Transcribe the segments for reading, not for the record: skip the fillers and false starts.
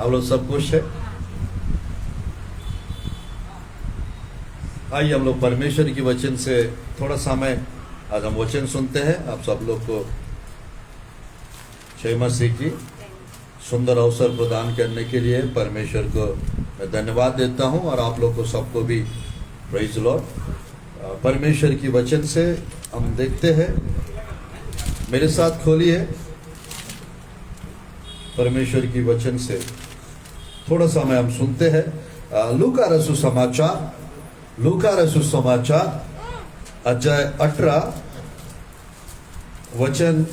आप लोग सब खुश है? आइए हम लोग परमेश्वर की वचन से थोड़ा समय आज हम वचन सुनते हैं। आप सब लोग को जय मसीह की सुंदर अवसर प्रदान करने के लिए परमेश्वर को मैं धन्यवाद देता हूं और आप लोग को सबको भी प्रेज लॉर्ड। परमेश्वर की वचन से हम देखते हैं, मेरे साथ खोलिए परमेश्वर की वचन से थोड़ा समय हम सुनते हैं। लूका रसू समाचार अध्याय 18 वचन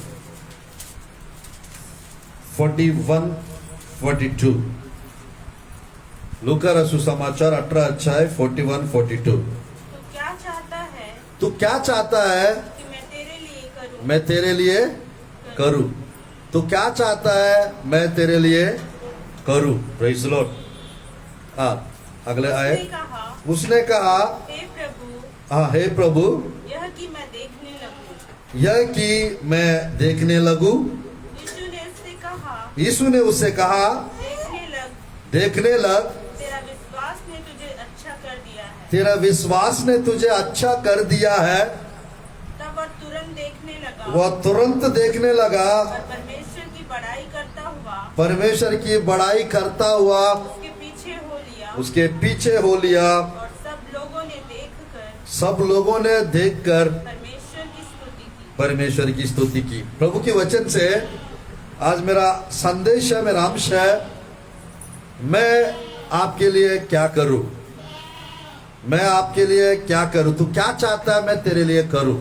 41-42। लूका रसू समाचार 18 अध्याय 41-42। तू क्या चाहता है कि मैं तेरे लिए करूं? तू क्या चाहता है मैं तेरे लिए करूं? Praise the Lord. हाँ, अगले आए। उसने कहा हे प्रभु, यह कि मैं देखने लगूं। देखने लगूं। यीशु ने उससे कहा देखने लग। तेरा विश्वास ने तुझे अच्छा कर दिया है। तेरा विश्वास ने तुझे अच्छा कर दिया है। तब वह तुरंत देखने लगा। वह तुरंत देखने लगा और परमेश्वर की बड़ाई करता हुआ उसके पीछे हो लिया। और सब लोगों ने देखकर परमेश्वर की स्तुति की। प्रभु के वचन से आज मेरा संदेश है, मेरा अंश है, मैं आपके लिए क्या करूं? मैं आपके लिए क्या करूं? तू क्या चाहता है मैं तेरे लिए करूं?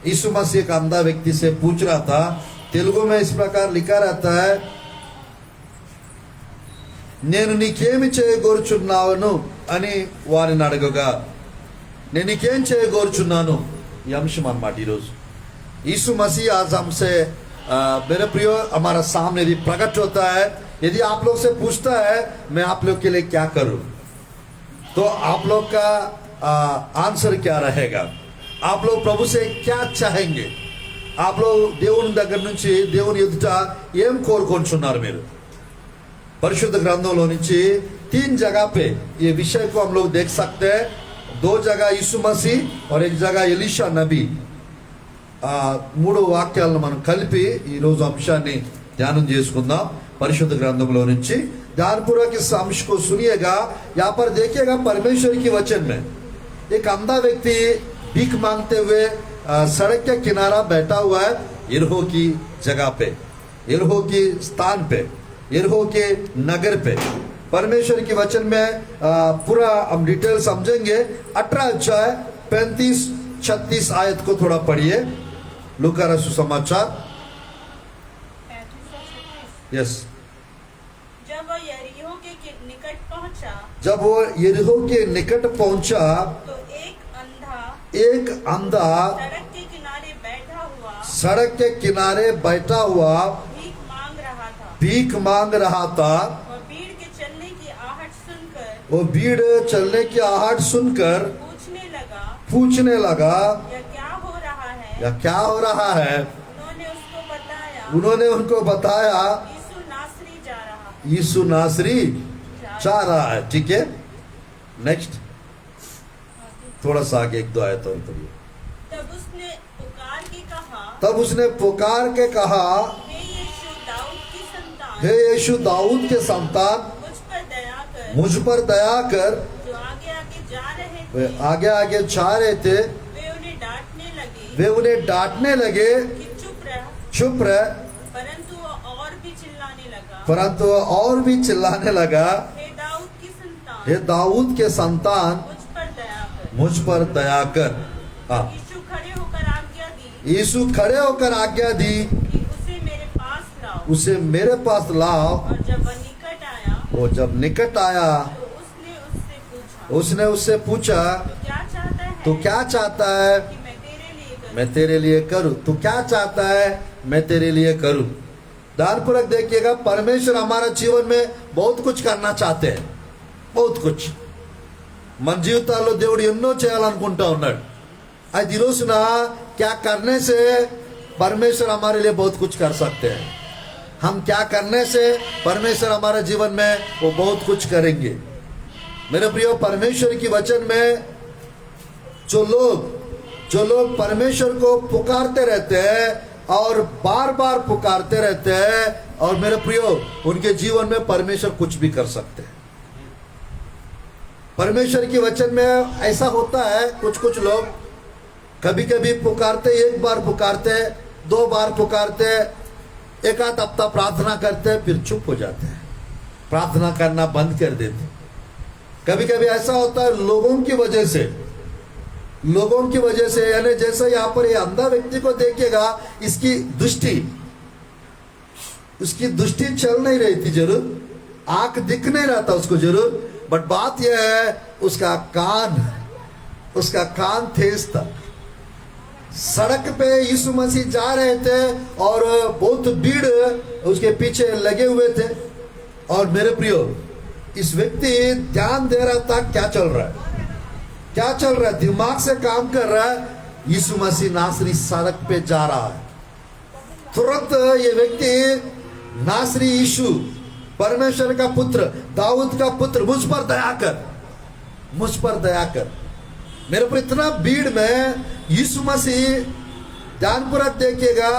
यीशु मसीह एक अंधा व्यक्ति से पूछ रहा था। तेलुगु में इस प्रकार लिखा रहता है, నేను నీకేమి చేయగోరుచున్నాను అని వారిని అడగగా, నేను నీకేం చేయగోరుచున్నాను ఈ అంశం అన్నమాట ఈరోజు। यीशु मसीह आज हमसे मेरे प्रियो हमारा सामने यदि प्रकट होता है, यदि आप लोग से पूछता है मैं आप लोग के लिए क्या करूं, तो आप लोग का आंसर क्या रहेगा? आप लोग प्रभु से क्या चाहेंगे? आप लोग దేవుని దగ్గర నుంచి దేవుని ఎదుట ఏం కోరుకుంటున్నారు? మీరు परिशुद्ध ग्रंथों నుంచి 3 जगह पे ये विषय को हम लोग देख सकते हैं। 2 जगह यीशु मसीह और 1 जगह एलिशा नबी। 3 వాక్యాలను మనం కలిపి ఈ రోజు అంశాన్ని ధ్యానం చేసుకుందాం పరిశుద్ధ గ్రంథంలో నుంచి। ध्यानपूर्वक इस अंश को सुनिएगा। यहाँ पर देखिएगा परमेश्वर की वचन में एक अंधा व्यक्ति भीख मांगते हुए सड़क के किनारा बैठा हुआ है, यरीहो की जगह पे, यरीहो की स्थान पे, यरीहो के नगर पे। परमेश्वर की वचन में पूरा हम डिटेल समझेंगे। 18 अध्याय 35-36 आयत को थोड़ा पढ़िए। लूका रसू समाचार। यस। जब वो यरीहो के निकट पहुंचा तो एक अंधा सड़क के किनारे बैठा हुआ भीख मांग रहा था। वो भीड़ चलने की आहट सुनकर पूछने लगा यह क्या हो रहा है? उन्होंने उनको बताया यीशु नासरी जा रहा है। ठीक है, नेक्स्ट थोड़ा सा आगे 1-2 आयत और पढ़िए। तब उसने पुकार के कहा हे यीशु दाऊद के संतान, मुझ पर दया कर। वे आगे आगे जा रहे थे। वे उन्हें डांटने लगे चुप रह। परंतु वह और भी चिल्लाने लगा हे दाऊद के संतान, मुझ पर दया कर। यीशु खड़े होकर आज्ञा दी उसे मेरे पास लाओ। वो जब निकट आया उसने उससे पूछा तू क्या चाहता है मैं तेरे लिए करूं? तू क्या चाहता है मैं तेरे लिए करूं? ध्यानपूर्वक देखिएगा, परमेश्वर हमारा जीवन में बहुत कुछ करना चाहते हैं, बहुत कुछ। మన జీవితాల్లో దేవుడు ఎన్నో చేయాలనుకుంటా ఉన్నాడు। అది ఈ రోజున क्या करने से परमेश्वर हमारे लिए बहुत कुछ कर सकते हैं। हम क्या करने से परमेश्वर हमारे जीवन में वो बहुत कुछ करेंगे। मेरे प्रियो, परमेश्वर की वचन में जो लोग परमेश्वर को पुकारते रहते हैं और बार बार पुकारते रहते हैं, और मेरे प्रियो उनके जीवन में परमेश्वर कुछ भी कर सकते हैं। परमेश्वर की वचन में ऐसा होता है, कुछ लोग कभी कभी पुकारते, एक बार पुकारते, 2 बार पुकारते, एक आध हफ्ता प्रार्थना करते, फिर चुप हो जाते हैं, प्रार्थना करना बंद कर देते। कभी कभी ऐसा होता है लोगों की वजह से, यानी जैसे यहाँ पर ये अंधा व्यक्ति को देखिएगा, उसकी दृष्टि चल नहीं रही थी, जरूर आंख दिख नहीं रहा था उसको जरूर, बट बात यह है उसका कान तेज था। सड़क पे यीशु मसीह जा रहे थे और बहुत भीड़ उसके पीछे लगे हुए थे, और मेरे प्रियो इस व्यक्ति ध्यान दे रहा था क्या चल रहा है, दिमाग से काम कर रहा है। यीशु मसीह नासरी सड़क पे जा रहा है, तुरंत ये व्यक्ति नासरी यीशु, परमेश्वर का पुत्र, दाऊद का पुत्र, मुझ पर दया कर। मेरे पर इतना भीड़ में यीशु मसीह, ध्यानपूर्वक देखिएगा,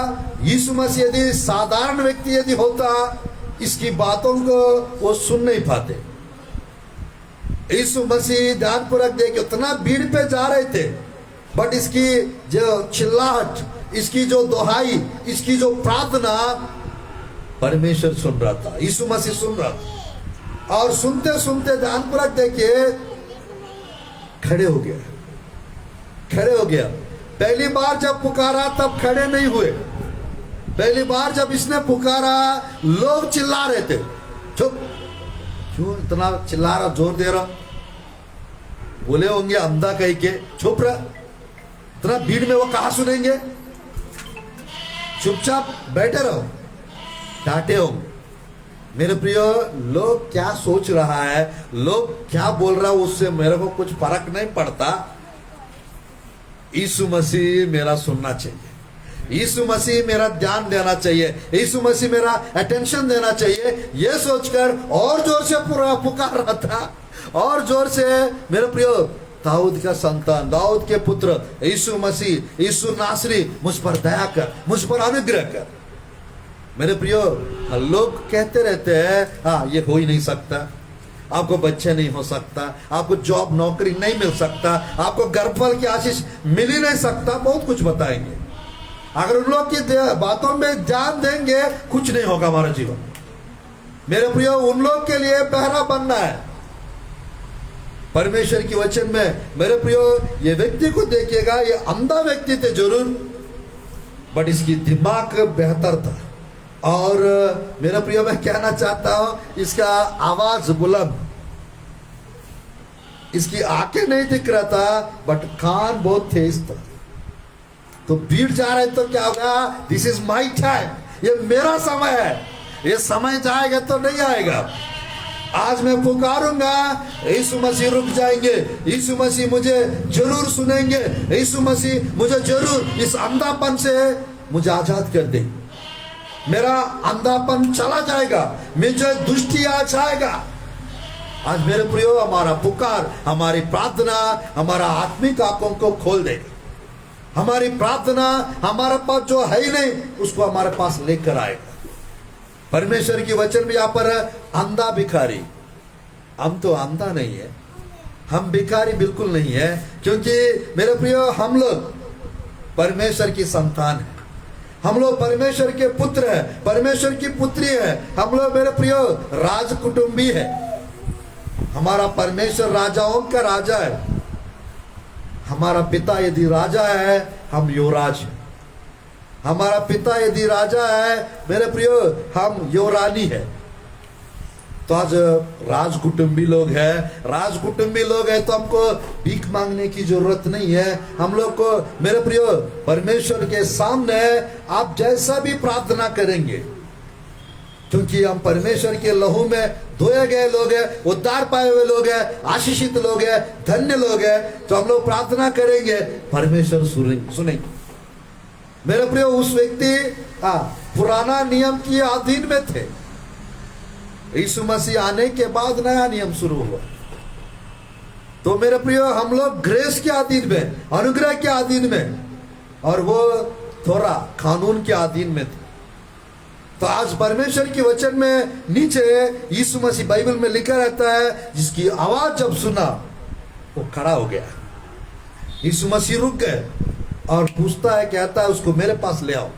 यीशु मसीह यदि साधारण व्यक्ति यदि होता, इसकी बातों को वो सुन नहीं पाते। यीशु मसीह ध्यानपूर्वक देखिए, उतना भीड़ पे जा रहे थे, बट इसकी जो चिल्लाहट, इसकी जो दोहाई, इसकी जो प्रार्थना परमेश्वर सुन रहा था, यीशु मसीह सुन रहा था। और सुनते सुनते ध्यानपूर्वक देखिए, खड़े हो गया। पहली बार जब पुकारा तब खड़े नहीं हुए। पहली बार जब इसने पुकारा, लोग चिल्ला रहे थे, चुप, क्यों इतना चिल्ला रहा, जोर दे रहा, बोले होंगे अंधा कहीं के, चुप रहा, इतना भीड़ में वो कहाँ सुनेंगे, चुपचाप बैठे रहो, डांटे हो। मेरे प्रियो, लोग क्या सोच रहा है, लोग क्या बोल रहा है, उससे मेरे को कुछ फर्क नहीं पड़ता। यीशु मसीह मेरा सुनना चाहिए, यीशु मसीह मेरा ध्यान देना चाहिए, यीशु मसीह मेरा अटेंशन देना चाहिए, ये सोचकर और जोर से पूरा पुकार रहा था, और जोर से। मेरे प्रियो, दाऊद का संतान, दाऊद के पुत्र यीशु मसीह, यीशु नासरी, मुझ पर दया कर, मुझ पर अनुग्रह कर। मेरे प्रियो, लोग कहते रहते हैं, हाँ ये हो ही नहीं सकता, आपको बच्चे नहीं हो सकता, आपको जॉब नौकरी नहीं मिल सकता, आपको गर्भफल की आशीष मिल ही नहीं सकता, बहुत कुछ बताएंगे। अगर उन लोग की बातों में ध्यान देंगे, कुछ नहीं होगा हमारा जीवन। मेरे प्रियो, उन लोग के लिए पहरा बनना है परमेश्वर की वचन में। मेरे प्रियो, ये व्यक्ति को देखिएगा, ये अंधा व्यक्ति थे जरूर, बट इसकी दिमाग बेहतर था। और मेरा प्रिय, मैं कहना चाहता हूं, इसका आवाज बुलंद, इसकी आंखें नहीं दिख रहा था, बट कान बहुत तेज था। तो भीड़ जा रहे तो क्या होगा, दिस इज माई टाइम, ये मेरा समय है, ये समय जाएगा तो नहीं आएगा। आज मैं पुकारूंगा, यीशु मसीह रुक जाएंगे, यीशु मसीह मुझे जरूर सुनेंगे, यीशु मसीह मुझे जरूर इस अंधापन से मुझे आजाद कर देंगे, मेरा अंधापन चला जाएगा, मुझे दृष्टि आ जाएगा। आज मेरे प्रियो, हमारा पुकार, हमारी प्रार्थना हमारा आत्मिक आंखों को खोल देगा। हमारी प्रार्थना हमारे पास जो है ही नहीं, उसको हमारे पास लेकर आएगा। परमेश्वर की वचन में यहाँ पर अंधा भिखारी, हम तो अंधा नहीं है, हम भिखारी बिल्कुल नहीं है, क्योंकि मेरे प्रियो, हम लोग परमेश्वर की संतान है, हम लोग परमेश्वर के पुत्र है, परमेश्वर की पुत्री है, हम लोग मेरे प्रियो राज कुटुंबी है। हमारा परमेश्वर राजाओं का राजा है। हमारा पिता यदि राजा है, हम युवराज हैं। हमारा पिता यदि राजा है, मेरे प्रियो, हम युवरानी है। तो आज राजकुटुंबी लोग हैं, राजकुटुंबी लोग हैं, तो हमको भीख मांगने की जरूरत नहीं है। हम लोग को मेरे प्रियो, परमेश्वर के सामने आप जैसा भी प्रार्थना करेंगे, क्योंकि हम परमेश्वर के लहू में धोए गए लोग हैं, उद्धार पाए हुए लोग हैं, आशीषित लोग हैं, धन्य लोग हैं, तो हम लोग प्रार्थना करेंगे, परमेश्वर सुनेंगे। मेरे प्रियो उस व्यक्ति पुराना नियम के अधीन में थे। यीशु मसीह आने के बाद नया नियम शुरू हुआ। तो मेरे प्रियो हम लोग ग्रेस के अधीन में, अनुग्रह के अधीन में, और वो थोड़ा कानून के अधीन में थे। तो आज परमेश्वर के वचन में नीचे यीशु मसीह बाइबल में लिखा रहता है, जिसकी आवाज जब सुना वो खड़ा हो गया। यीशु मसीह रुक गए और पूछता है, कहता है उसको मेरे पास ले आओ।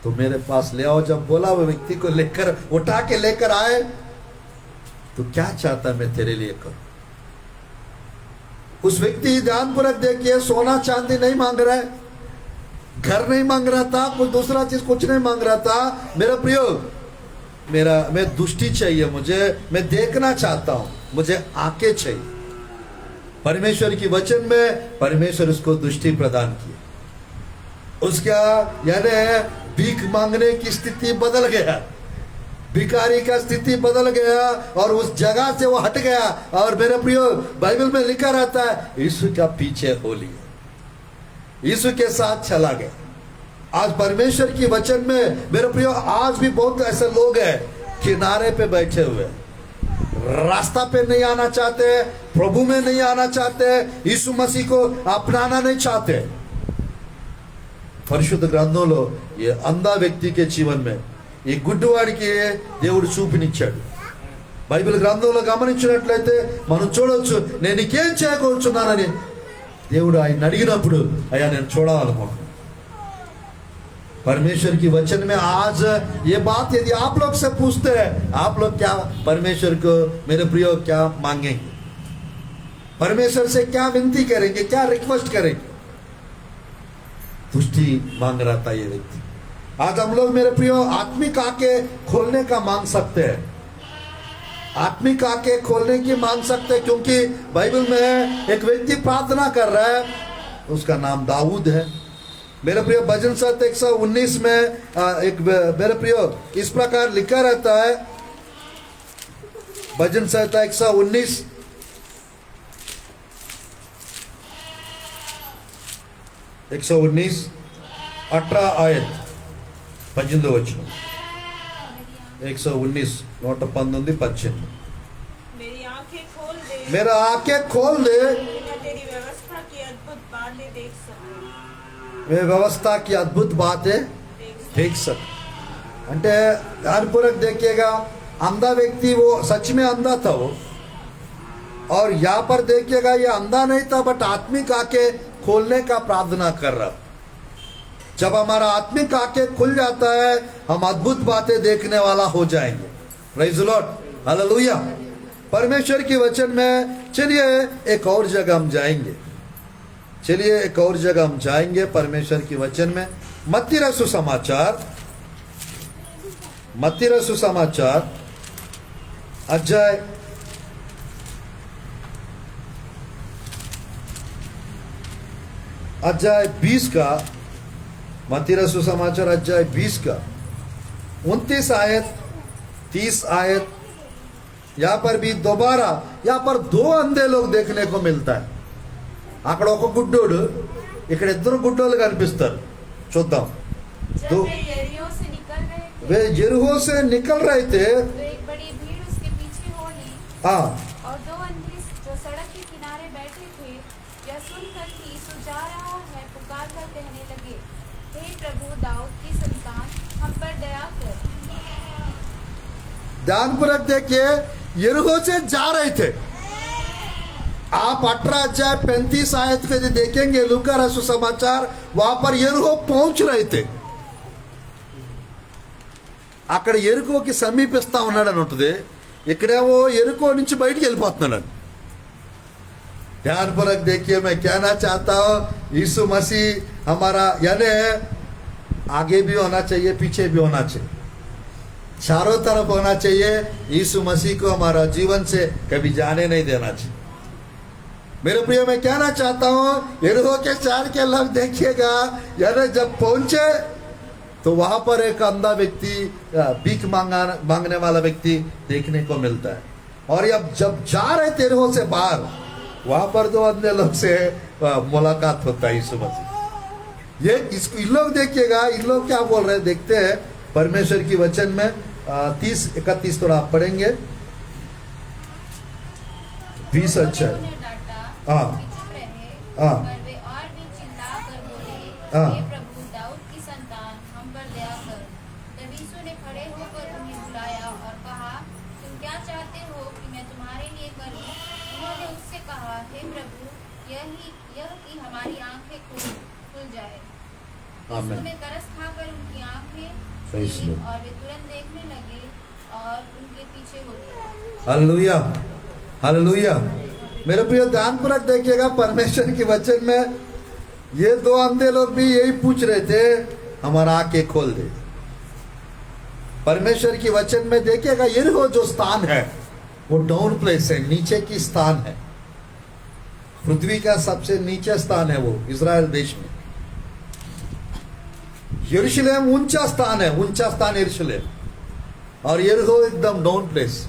तो मेरे पास ले आओ जब बोला, वो व्यक्ति को लेकर उठा के लेकर आए। तो क्या चाहता मैं तेरे लिए करूं? उस व्यक्ति ध्यानपूर्वक देखिए, सोना चांदी नहीं मांग रहा है, घर नहीं मांग रहा था, कोई दूसरा चीज कुछ नहीं मांग रहा था। मेरा प्रियो, मैं दृष्टि चाहिए, मैं देखना चाहता हूं, मुझे आंखें चाहिए। परमेश्वर की वचन में परमेश्वर उसको दृष्टि प्रदान की। उसका यानी भीख मांगने की स्थिति बदल गया, भिखारी का स्थिति बदल गया, और उस जगह से वो हट गया। और मेरे प्रियो, बाइबल में लिखा रहता है, यीशु का पीछे हो लिया, यीशु के साथ चला गया। आज परमेश्वर की वचन में मेरे प्रियो, आज भी बहुत ऐसे लोग हैं किनारे पे बैठे हुए, रास्ता पे नहीं आना चाहते, प्रभु में नहीं आना चाहते, यीशु मसीह को अपनाना नहीं चाहते। పరిశుద్ధ గ్రంథంలో ఈ అంధ వ్యక్తికి జీవన్ మే ఈ గుడ్డివాడికి దేవుడు చూపునిచ్చాడు. బైబిల్ గ్రంథంలో గమనించినట్లయితే మనం చూడొచ్చు, నేను నీకేం చేయకూర్చున్నానని దేవుడు ఆయన అడిగినప్పుడు, అయ్యా నేను చూడాలనుకుంటున్నాను। परमेश्वर की वचन में आज ये बात यदि आप लोग से पूछते हैं, आप लोग क्या परमेश्वर को मेरे प्रियो क्या मांगेंगे? परमेश्वर से क्या विनती करेंगे, क्या रिक्वेस्ट करेंगे? तुष्टि मांग रहा था ये व्यक्ति। आज हम लोग मेरे प्रियो आत्मिक आंखें खोलने का मांग सकते हैं, आत्मिक आंखें खोलने की मांग सकते हैं, क्योंकि बाइबल में एक व्यक्ति प्रार्थना कर रहा है, उसका नाम दाऊद है। मेरे प्रियो भजन संहिता 119 में एक मेरे प्रियो इस प्रकार लिखा रहता है, भजन संहिता 119 119 18 आयत 18 वचन 119 119 मेरी आंखें खोल दे, मेरा आंखें खोल दे, मैं तेरी व्यवस्था की अद्भुत बातें देख सकूं। मैं व्यवस्था की अद्भुत बातें देख सक। అంటే ध्यानपूर्वक देखिएगा, अंधा व्यक्ति वो सच में अंधा था वो, और यहाँ पर देखिएगा ये अंधा नहीं था, बट आत्मिक आंखें खोलने का प्रार्थना कर रहा। जब हमारा आत्मिक आंखें खुल जाता है, हम अद्भुत बातें देखने वाला हो जाएंगे। Praise the Lord, hallelujah. परमेश्वर की वचन में चलिए एक और जगह हम जाएंगे, चलिए एक और जगह हम जाएंगे परमेश्वर की वचन में। मत्ती रसू समाचार अध्याय 20 का, मत्ती रसू समाचार अध्याय 20 का 29 आयत 30 आयत। यहाँ पर भी दोबारा यहाँ पर दो अंधे लोग देखने को मिलता है। అక్కడ ఒక గుడ్డోడు, ఇక్కడ ఇద్దరు గుడ్డోళ్ళు కనిపిస్తారు। చూద్దాం। जब वे यरीहो से निकल रहे थे, वे यरीहो से निकल रहे थे, तो एक बड़ी भीड़ उसके पीछे हो ली, हाँ, और दो अंधे जो सड़क के किनारे बैठे थे, यह सुनकर कि यीशु जा रहा है, पुकार कर कहने लगे, हे प्रभु, दाऊद की संतान, हम पर दया कर। ध्यानपूर्वक देखिए, यरीहो से जा रहे थे। आप 18 अध्याय 35 आयत पे देखेंगे लूका रसू समाचार, वहां पर यरीहो पहुंच रहे थे। అక్కడ ఎరుకోకి సమీపిస్తా ఉన్నాడని ఉంటుంది, ఇక్కడేమో ఎరుకో నుంచి బయటికి వెళ్ళిపోతున్నాడు। ध्यानपूर्वक देखिए, मैं कहना चाहता हूँ यीशु मसीह हमारा यानी आगे भी होना चाहिए, पीछे भी होना चाहिए, चारों तरफ होना चाहिए। यीशु मसीह को हमारा जीवन से कभी जाने नहीं देना चाहिए। मेरे प्रिय, मैं कहना चाहता हूँ यरीहो के शहर के लोग देखिएगा, यानी जब पहुंचे तो वहां पर एक अंधा व्यक्ति, भीख मांगने वाला व्यक्ति देखने को मिलता है। और अब जब जा रहे थे यरीहो से बाहर, वहां पर दो अंधे लोग से मुलाकात होता है यीशु मसीह। ये इसको इन लोग देखिएगा, इन लोग क्या बोल रहे हैं देखते हैं परमेश्वर की वचन में 30-31 थोड़ा आप पढ़ेंगे। 20 अच्छा है। उन्हें डांटा हाँ। कि चुप रहे, हाँ। पर वे और भी चिल्लाकर बोले, हाँ। हे प्रभु दाऊद की संतान, हम पर दया कर। तब यीशु ने खड़े होकर उन्हें बुलाया और कहा, तुम क्या चाहते हो कि मैं तुम्हारे लिए करूं? उन्होंने उससे कहा, हे प्रभु, यह कि हमारी आंखें खुल जाए। आमीन। यीशु ने तरस खाकर उनकी आंखें Praise खोली Lord। और वे तुरंत देखने लगे और उनके पीछे हो गए। Hallelujah, hallelujah. मेरे प्रिय ध्यानपूर्वक देखिएगा परमेश्वर के वचन में ये दो अंधे लोग भी यही पूछ रहे थे, हमारा आंखें खोल दे। परमेश्वर की वचन में देखिएगा यरीहो जो स्थान है वो डाउन प्लेस है, नीचे की स्थान है, पृथ्वी का सबसे नीचे स्थान है वो इजराइल देश में। यरूशलेम ऊंचा स्थान है, ऊंचा स्थान यरूशलेम, और यरीहो एकदम डाउन प्लेस।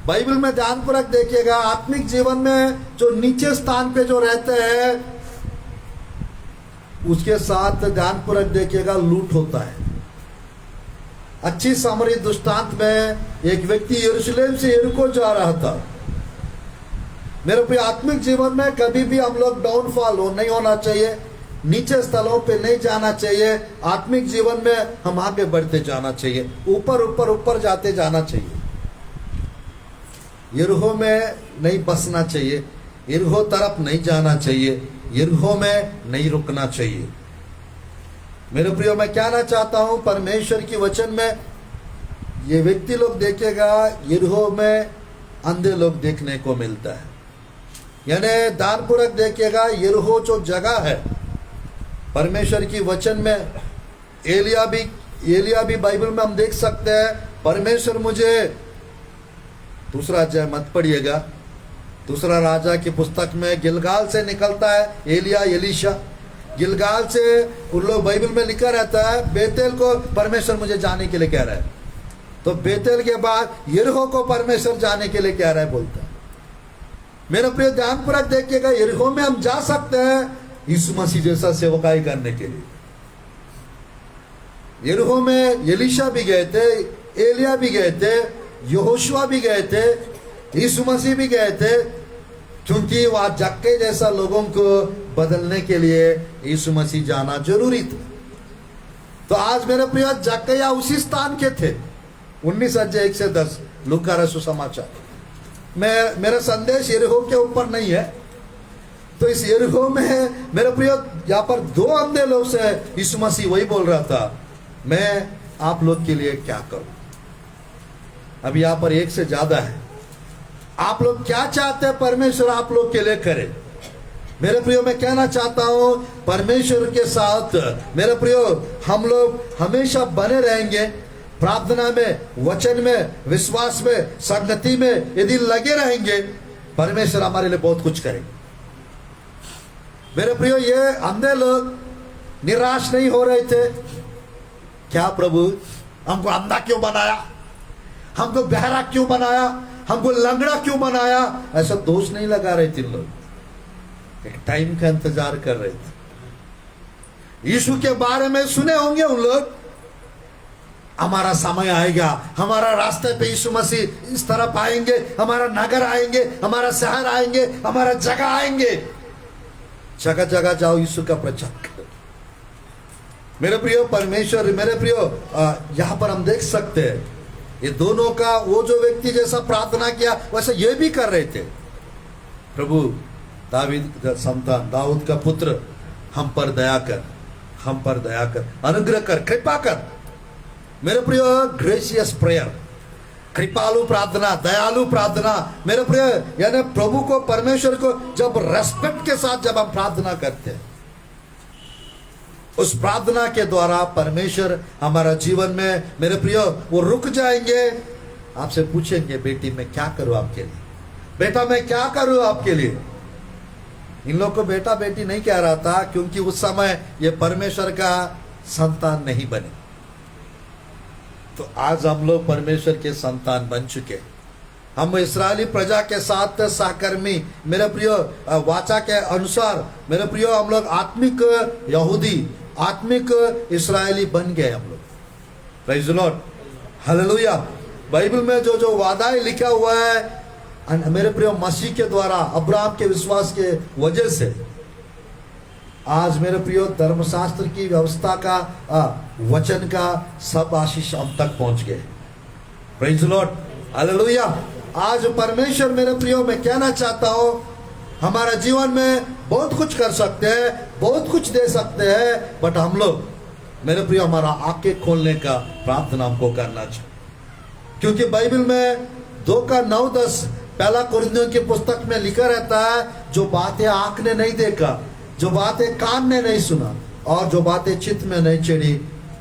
बाइबल में ध्यानपूर्वक देखिएगा आत्मिक जीवन में जो नीचे स्थान पे जो रहते हैं उसके साथ ध्यानपूर्वक देखिएगा लूट होता है। अच्छी सामरी दृष्टांत में एक व्यक्ति यरूशलेम से यरीहो जा रहा था। मेरे प्रिय आत्मिक जीवन में कभी भी हम लोग डाउनफॉल नहीं होना चाहिए, नीचे स्थलों पे नहीं जाना चाहिए। आत्मिक जीवन में हम आगे बढ़ते जाना चाहिए, ऊपर ऊपर ऊपर जाते जाना चाहिए। यरीहो में नहीं बसना चाहिए, यरीहो तरफ नहीं जाना चाहिए, यरीहो में नहीं रुकना चाहिए। मेरे प्रियो मैं कहना चाहता हूं परमेश्वर की वचन में ये व्यक्ति लोग देखेगा यरीहो में अंधे लोग देखने को मिलता है। यानी ध्यानपूर्वक देखिएगा यरीहो जो जगह है परमेश्वर की वचन में एलिया भी बाइबल में हम देख सकते हैं। परमेश्वर मुझे, दूसरा अध्याय मत पढ़िएगा, दूसरा राजा की पुस्तक में गिलगाल से निकलता है एलिशा। गिलगाल से उन लोग बाइबल में लिखा रहता है बेतेल को परमेश्वर मुझे जाने के लिए कह रहा है, तो बेतेल के बाद यरीहो को परमेश्वर जाने के लिए कह रहा है बोलता है। मेरे प्रिय ध्यानपूर्वक देखिएगा यरीहो में हम जा सकते हैं यीशु मसीह जैसा सेवकाई करने के लिए। यरीहो में एलीशा भी गए थे, एलिया भी गए थे, यहोशुआ भी गए थे, यीशु मसीह भी गए थे, क्योंकि वहां जक्के जैसा लोगों को बदलने के लिए यीशु मसीह जाना जरूरी था। तो आज मेरे प्रिय जक्कैया उसी स्थान के थे। 19 अध्याय 1 से 10 लूका रसू समाचार। मेरा संदेश यरीहो के ऊपर नहीं है, तो इस यरीहो में मेरे प्रिय यहाँ पर दो अंधे लोग से यीशु मसीह वही बोल रहा था, मैं आप लोग के लिए क्या करूं। अब यहाँ पर एक से ज्यादा है, आप लोग क्या चाहते हैं परमेश्वर आप लोग के लिए करे। मेरे प्रियो मैं कहना चाहता हूं परमेश्वर के साथ मेरे प्रियो हम लोग हमेशा बने रहेंगे। प्रार्थना में, वचन में, विश्वास में, संगति में यदि लगे रहेंगे परमेश्वर हमारे लिए बहुत कुछ करेंगे। मेरे प्रियो ये अंधे लोग निराश नहीं हो रहे थे। क्या प्रभु हमको अंधा क्यों बनाया, हमको बहरा क्यों बनाया, हमको लंगड़ा क्यों बनाया, ऐसा दोष नहीं लगा रहे थे लोग। एक टाइम का इंतजार कर रहे थे। यीशु के बारे में सुने होंगे उन लोग, हमारा समय आएगा, हमारा रास्ते पे यीशु मसीह इस तरफ आएंगे, हमारा नगर आएंगे, हमारा शहर आएंगे, हमारा जगह आएंगे। जगह जगह जाओ, यीशु का प्रचार करो। मेरे प्रियो परमेश्वर, मेरे प्रियो यहाँ पर हम देख सकते हैं ये दोनों का, वो जो व्यक्ति जैसा प्रार्थना किया वैसे ये भी कर रहे थे। प्रभु दाऊद का संतान, दाऊद का पुत्र, हम पर दया कर, हम पर दया कर, अनुग्रह कर, कृपा कर। मेरे प्रियो ग्रेसियस प्रेयर, कृपालु प्रार्थना, दयालु प्रार्थना। मेरे प्रिय यानी प्रभु को, परमेश्वर को जब रेस्पेक्ट के साथ जब हम प्रार्थना करते हैं, उस प्रार्थना के द्वारा परमेश्वर हमारा जीवन में मेरे प्रियो वो रुक जाएंगे। आपसे पूछेंगे बेटी मैं क्या करूं आपके लिए, बेटा मैं क्या करूं आपके लिए। इन लोग को बेटा बेटी नहीं कह रहा था क्योंकि उस समय ये परमेश्वर का संतान नहीं बने। तो आज हम लोग परमेश्वर के संतान बन चुके। हम इस्राएली प्रजा के साथ सहकर्मी, मेरे प्रिय वाचा के अनुसार मेरे प्रिय हम लोग आत्मिक यहूदी, आत्मिक इस्राएली बन गए हम लोग। Praise the Lord, hallelujah. Bible में जो जो वादाएं लिखा हुआ है मेरे प्रिय मसीह के द्वारा अब्राहम के विश्वास के वजह से आज मेरे प्रिय धर्मशास्त्र की व्यवस्था का वचन का सब आशीष हम तक पहुंच गए। Praise the Lord, hallelujah. आज परमेश्वर मेरे प्रियो मैं कहना चाहता हूं, हमारा जीवन में बहुत कुछ कर सकते हैं, बहुत कुछ दे सकते हैं, बट हम लोग मेरे प्रियो हमारा आंखें खोलने का प्रार्थना हमको करना चाहिए। क्योंकि बाइबल में 2:9-10 पहला कुरिन्थियों की पुस्तक में लिखा रहता है, जो बातें आंख ने नहीं देखा, जो बातें कान ने नहीं सुना और जो बातें चित्त में नहीं चढ़ी,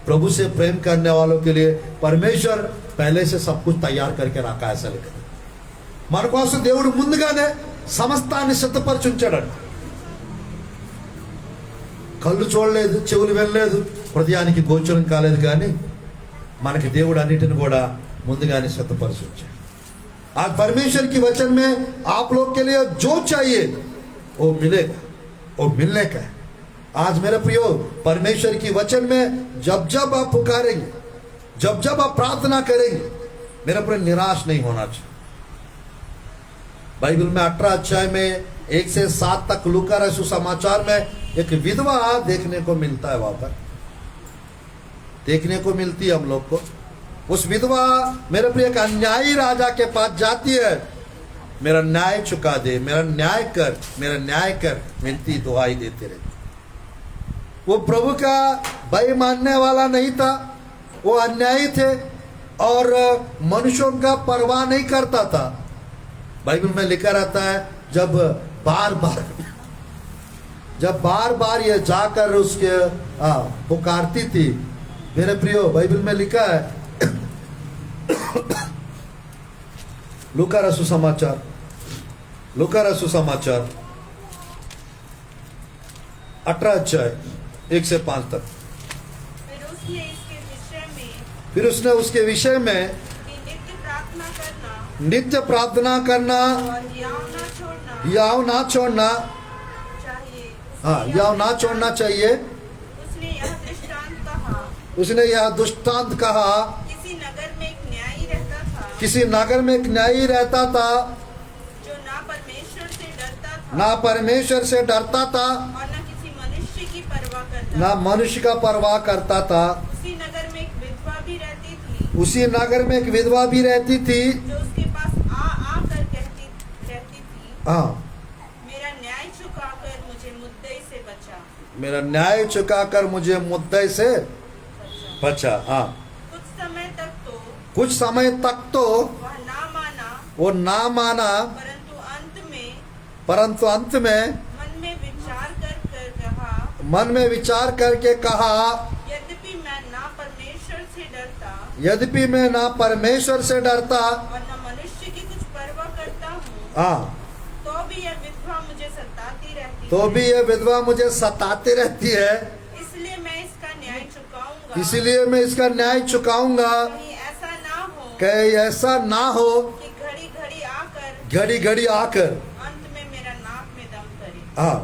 प्रभु से प्रेम करने वालों के लिए परमेश्वर पहले से सब कुछ तैयार करके रखा, ऐसा लिखा। మన కోసం దేవుడు ముందుగానే సమస్తాన్ని సిద్ధపరచుంచాడు। కళ్ళు చూడలేదు, చెవులు వినలేదు, హృదయానికి గోచరం కాలేదు, కానీ మనకి దేవుడు అన్నిటిని కూడా ముందుగానే సిద్ధపరచుంచాడు। आज परमेश्वर की वचन में आप लोग के लिए जो चाहिए वो मिलेगा, वो मिलने का है। आज मेरे प्रियो परमेश्वर की वचन में जब जब आप पुकारेंगे, जब जब आप प्रार्थना करेंगे, मेरे प्रिय निराश नहीं होना चाहिए। बाइबल में 18 अध्याय में 1 से 7 तक लूका रसूल समाचार में एक विधवा देखने को मिलता है, वहां पर देखने को मिलती है हम लोग को। उस विधवा मेरे प्रिय एक अन्यायी राजा के पास जाती है, मेरा न्याय चुका दे, मेरा न्याय कर, मेरा न्याय कर, मिलती दुआई देते रहते। वो प्रभु का भय मानने वाला नहीं था, वो अन्यायी थे और मनुष्यों का परवाह नहीं करता था। बाइबल में लिखा रहता है, जब बार बार ये जाकर उसके पुकारती थी, मेरे प्रियो बाइबल में लिखा है लूका रसूल समाचार 18 अध्याय 1 से 5 तक। फिर उसने उसके विषय में नित्य प्रार्थना करना याव ना छोड़ना, हाँ याव ना छोड़ना चाहिए। उसने यह दृष्टांत कहा, किसी नगर में एक न्यायी रहता था, किसी नगर में एक न्यायी रहता था जो ना परमेश्वर से डरता था, ना परमेश्वर से डरता था, और न किसी मनुष्य की परवाह करता ना मनुष्य का परवाह करता था। उसी नगर में एक विधवा भी रहती थी, उसी नगर में एक विधवा भी रहती थी, जो उसके पास आकर कहती थी, हाँ मेरा न्याय चुकाकर मुझे मुद्दई से बचा। मेरा न्याय चुकाकर मुझे मुद्दे से बचा। हाँ कुछ समय तक तो वो ना माना, परंतु अंत में मन में विचार करके कहा, यद्यपि मैं ना परमेश्वर से डरता और न मनुष्य की कुछ परवाह करता हूँ, हाँ तो भी यह विधवा मुझे सताती रहती है, इसलिए मैं इसका न्याय चुकाऊंगा। कहीं ऐसा ना हो कि घड़ी घड़ी आकर अंत में मेरा नाक में दम करे। हाँ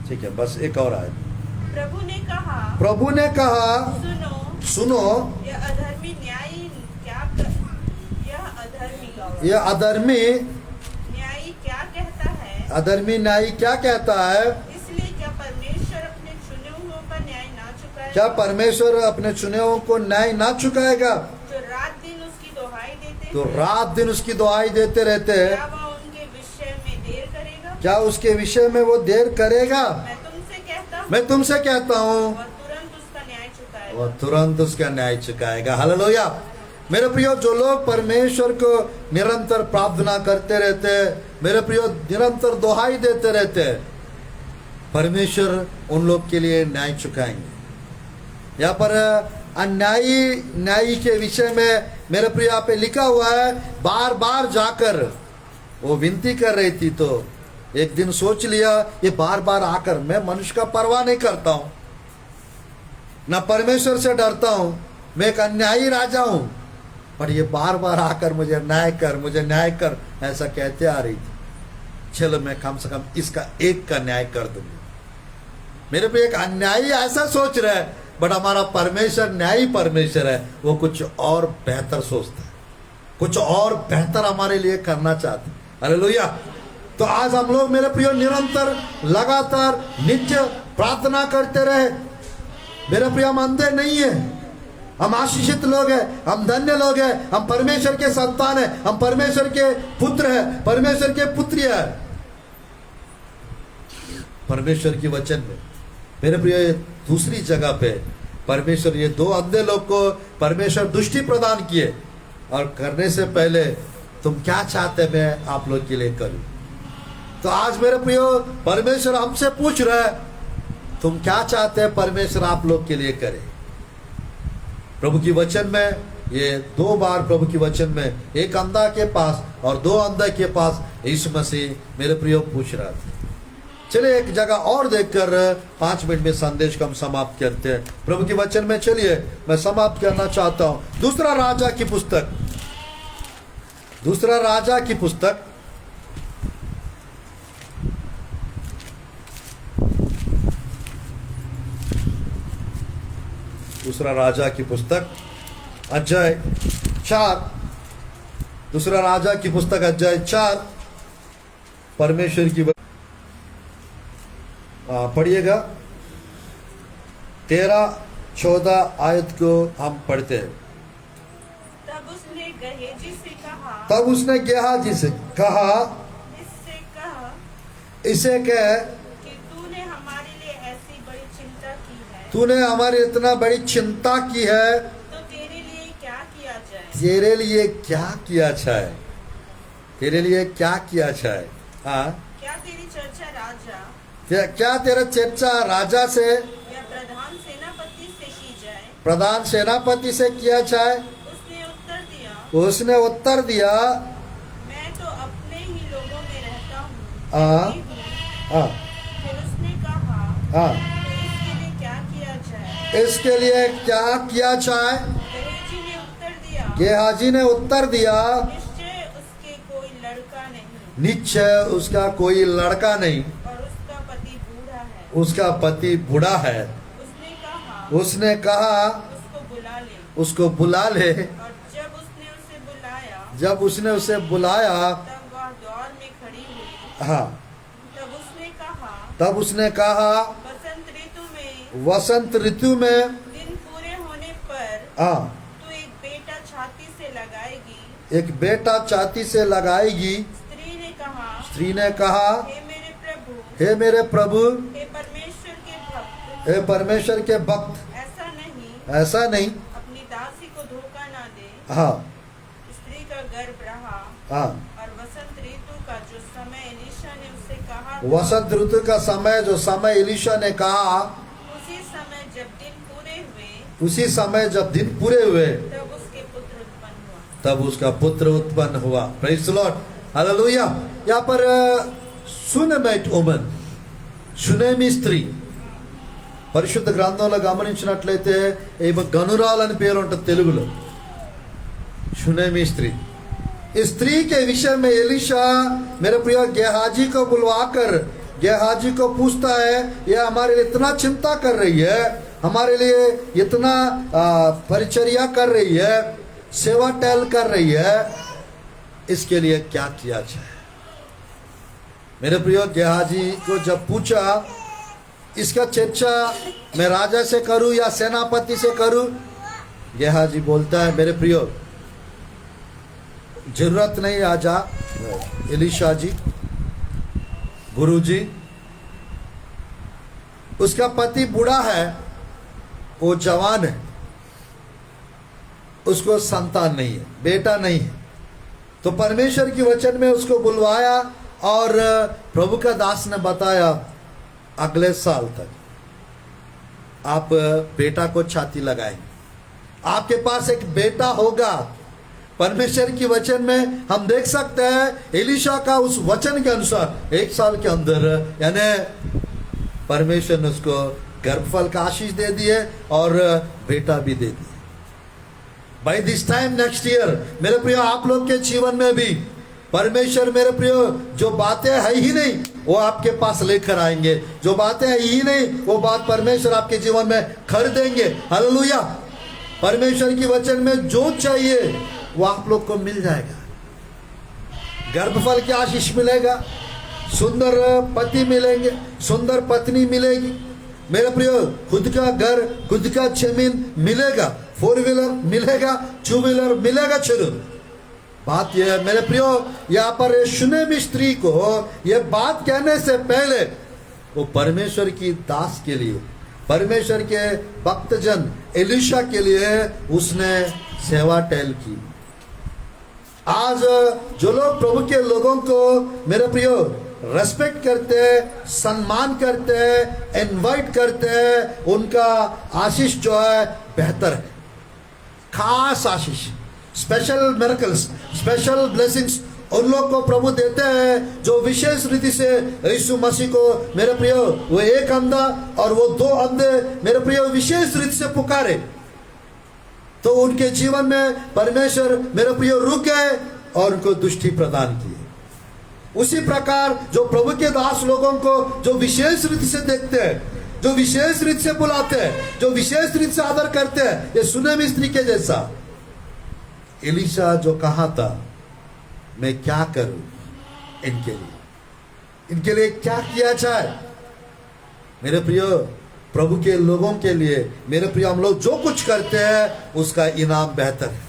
ठीक है, बस एक और आए। प्रभु ने कहा सुनो यह अधर्मी न्यायी क्या कहता है, अधर्मी न्यायी क्या कहता है। इसलिए क्या परमेश्वर अपने चुने हुओं का न्याय ना चुकाएगा? क्या परमेश्वर अपने चुने हुओं को न्याय ना चुकाएगा? जो रात दिन उसकी दुहाई देते तो रात दिन उसकी दुहाई देते रहते हैं, क्या वह उनके विषय में देर करेगा? क्या उसके विषय में वो देर करेगा? मैं तुमसे कहता हूँ वह तुरंत उसका न्याय चुकाएगा। हालेलुया। मेरे प्रियो, जो लोग परमेश्वर को निरंतर प्रार्थना करते रहते हैं, मेरे प्रियो निरंतर दुहाई देते रहते हैं, परमेश्वर उन लोग के लिए न्याय चुकाएंगे। यहाँ पर न्यायी के विषय में मेरे प्रियो यहाँ पे लिखा हुआ है, बार बार जाकर वो विनती कर रही थी, तो एक दिन सोच लिया ये बार बार आकर, मैं मनुष्य का परवाह नहीं करता हूं, ना परमेश्वर से डरता हूं, मैं एक अन्यायी राजा हूं, पर ये बार बार आकर मुझे न्याय कर ऐसा कहते आ रही थी। चलो मैं कम से कम इसका एक का न्याय कर दूंगी। मेरे पे एक अन्यायी ऐसा सोच रहा है, बट हमारा परमेश्वर न्यायी परमेश्वर है। वो कुछ और बेहतर सोचता है, कुछ और बेहतर हमारे लिए करना चाहते हैं। हालेलुया। तो आज हम लोग मेरे प्रियो निरंतर लगातार नित्य प्रार्थना करते रहे। मेरे प्रियो हम अंधे नहीं है, हम आशीषित लोग हैं, हम धन्य लोग हैं, हम परमेश्वर के संतान हैं, हम परमेश्वर के पुत्र हैं, परमेश्वर के पुत्री है। परमेश्वर के वचन में मेरे प्रिय दूसरी जगह पे परमेश्वर ये दो अंधे लोग को परमेश्वर दृष्टि प्रदान किए, और करने से पहले तुम क्या चाहते मैं आप लोग के लिए करूं। तो आज मेरे प्रियो परमेश्वर हमसे पूछ रहा है, तुम क्या चाहते हैं परमेश्वर आप लोग के लिए करे। प्रभु की वचन में ये दो बार प्रभु की वचन में एक अंधा के पास और दो अंधे के पास यीशु मसीह मेरे प्रियो पूछ रहा था। चलिए एक जगह और देखकर 5 मिनट में संदेश को हम समाप्त करते हैं। प्रभु के वचन में चलिए मैं समाप्त करना चाहता हूं। दूसरा राजा की पुस्तक, दूसरा राजा की पुस्तक, दूसरा राजा की पुस्तक अध्याय 4, दूसरा राजा की पुस्तक अध्याय 4 परमेश्वर की पढ़िएगा 13-14 आयत को हम पढ़ते हैं। तब उसने गेहाजी से कहा, तब उसने गेहाजी से कहा, इसे कह कि तूने हमारे लिए ऐसी बड़ी चिंता की है, तूने हमारी इतना बड़ी चिंता की है, तो तेरे लिए क्या किया जाए। तेरे लिए क्या किया जाए, तेरे लिए क्या किया जाए। हाँ, क्या तेरी चर्चा राजा क्या तेरा चर्चा राजा से या प्रधान सेनापति से की जाए। प्रधान सेनापति से किया जाए। उसने उत्तर दिया, उसने उत्तर दिया, मैं तो अपने ही लोगों में रहता हूँ, हाँ, रहती हूँ। हाँ, फिर उसने कहा, हाँ, तो इसके लिए क्या किया जाए। इसके लिए क्या किया जाए। गेहाजी ने उत्तर दिया, गेहाजी ने उत्तर दिया, निश्चय उसके कोई लड़का नहीं, निश्चय उसका कोई लड़का नहीं, और उसका पति बूढ़ा है। उसका पति बूढ़ा है। उसने कहा, उसने कहा उसको बुला ले। उसको बुला ले। और जब उसने उसे बुलाया, जब उसने उसे बुलाया, तब वह द्वार में खड़ी हुई। हाँ, तब उसने कहा, तब उसने कहा वसंत ऋतु में वसंत ऋतु में, दिन पूरे होने पर हाँ, तू एक बेटा छाती से लगाएगी। एक बेटा छाती से लगाएगी। स्त्री ने कहा, स्त्री ने कहा, हे मेरे प्रभु, हे मेरे प्रभु, हे परमेश्वर के भक्त, हे परमेश्वर के भक्त, ऐसा नहीं, ऐसा नहीं। अपनी दासी को धोखा ना दे। हाँ, स्त्री का गर्भ रहा, हाँ, और वसंत ऋतु का जो समय एलीशा ने उससे कहा, वसंत ऋतु का समय जो समय एलीशा ने कहा, उसी समय जब दिन पूरे हुए, उसी समय जब दिन पूरे हुए, तब उसके पुत्र उत्पन्न हुआ। तब उसका पुत्र उत्पन्न हुआ। Praise the Lord, hallelujah. यहाँ पर सुनेमेट वुमन, షునేమి స్త్రీ, పరిశుద్ధ గ్రంథంలో గమనించినట్లయితే ఈమె గనురాలు అని పేరు ఉంటుంది తెలుగులో, షునేమి స్త్రీ। इस स्त्री के विषय में एलीशा मेरे प्रिय गेहाजी को बुलवाकर गेहाजी को पूछता है, यह हमारे लिए इतना चिंता कर रही है, हमारे लिए इतना परिचर्या कर रही है, सेवा टहल कर रही है, इसके लिए क्या किया जाए। मेरे प्रिय गेहाजी को जब पूछा इसका चर्चा मैं राजा से करूं या सेनापति से करूं, गेहाजी बोलता है, मेरे प्रियो जरूरत नहीं आजा एलीशा जी, गुरु जी, उसका पति बूढ़ा है, वो जवान है, उसको संतान नहीं है, बेटा नहीं है। तो परमेश्वर की वचन में उसको बुलवाया और प्रभु का दास ने बताया, अगले साल तक आप बेटा को छाती लगाएंगे, आपके पास एक बेटा होगा। परमेश्वर की वचन में हम देख सकते हैं एलीशा का उस वचन के अनुसार 1 साल के अंदर यानी परमेश्वर ने उसको गर्भफल का आशीष दे दिए और बेटा भी दे दिए। By this time next year मेरे प्रियो आप लोग के जीवन में भी परमेश्वर मेरे प्रियो जो बातें है ही नहीं वो आपके पास लेकर आएंगे। जो बातें है ही नहीं वो बात परमेश्वर आपके जीवन में कर देंगे। हालेलुया। परमेश्वर की वचन में जो चाहिए वो आप लोग को मिल जाएगा। गर्भफल की आशीष मिलेगा, सुंदर पति मिलेंगे, सुंदर पत्नी मिलेगी मेरे प्रियो, खुद का घर, खुद का जमीन मिलेगा, 4 व्हीलर मिलेगा, 2 व्हीलर मिलेगा। चलो बात यह है मेरे प्रियो, यहाँ पर शुनेमी स्त्री को यह बात कहने से पहले वो परमेश्वर की दास के लिए, परमेश्वर के भक्तजन एलिशा के लिए उसने सेवा टहल की। आज जो लोग प्रभु के लोगों को मेरे प्रियो रेस्पेक्ट करते हैं, सम्मान करते हैं, इनवाइट करते हैं, उनका आशीष जो है बेहतर है। खास आशीष, स्पेशल मिरेकल्स, स्पेशल ब्लेसिंग्स उन लोग को प्रभु देते हैं जो विशेष रीति से यीशु मसीह को मेरे प्रियो वो एक अंधा और वो 2 अंधे मेरे प्रियो विशेष रीति से पुकारे तो उनके जीवन में परमेश्वर मेरे प्रियो रुक गए और उनको दृष्टि प्रदान की। उसी प्रकार जो प्रभु के दास लोगों को जो विशेष रीति से देखते हैं, जो विशेष रीति से बुलाते हैं, जो विशेष रीति से आदर करते हैं, ये सुनेमी स्त्री के जैसा एलिशा जो कहा था मैं क्या करूं इनके लिए क्या किया जाए। मेरे प्रियो प्रभु के लोगों के लिए मेरे प्रियो हम लोग जो कुछ करते हैं उसका इनाम बेहतर है।